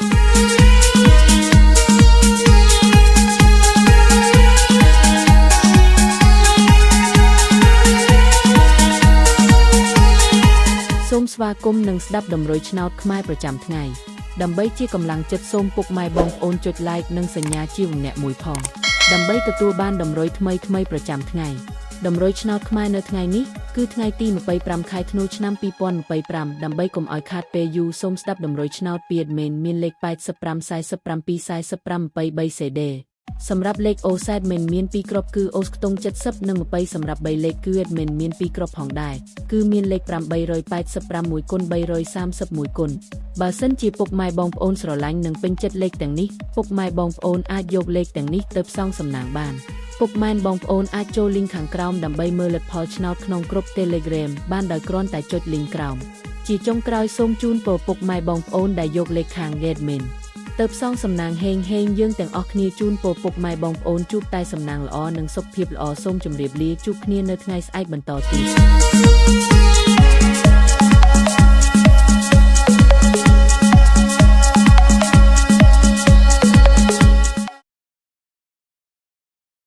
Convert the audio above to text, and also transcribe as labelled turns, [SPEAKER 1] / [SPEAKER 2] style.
[SPEAKER 1] សូមស្វាគមន៍និងស្ដាប់តម្រុយឆ្នោតខ្មែរប្រចាំថ្ងៃដើម្បីជាកម្លាំងចិត្តសូមពុកម៉ែបងប្អូនចុច like និងសញ្ញាជាម្នាក់មួយផងដើម្បីទទួលបានតម្រុយថ្មីៗប្រចាំថ្ងៃតម្រុយឆ្នោតខ្មែរនៅថ្ងៃនេះគឺថ្ងៃទី25ខែធ្នូឆ្នាំ2025ដើម្បីកុំឲ្យខាតពេលយូរសូមស្ដាប់តម្រុយឆ្នោតពី admin មានលេខ85 47 45 23 CD សម្រាប់លេខ OZ admin មាន2គ្រាប់គឺ OZ ខ្ទង់70និង20សម្រាប់3លេខគឺ admin មាន2គ្រាប់ផងដែរគឺមានលេខ885 គុណ331គុណបើសិនជាពុកម៉ែបងប្អូនស្រឡាញ់និងពេញចិត្តលេខទាំងនេះពុកម៉ែបងប្អូនអាចយកលេខទាំងនេះទៅផ្សងសំណាងបានពុកម៉ែបងប្អូនអាចចូល link ខាងក្រោមដើម្បីមើលលទ្ធផលឆ្នោតក្នុងក្រុម Telegram បានដោយគ្រាន់តែចុច link ក្រោមជាចុងក្រោយសូមជូនពរពុកម៉ែបងប្អូនដែលយកលេខខាង adminទៅផ្សងសំណាងហេងយើងទាំងអស់គ្នាជូនពរពុកម៉ែបងប្អូនជួបតែសំណាងល្អនិងសុខភាពល្អសូមជម្រាបលាជួបគ្នានៅថ្ងៃស្អែកបន្តទៀត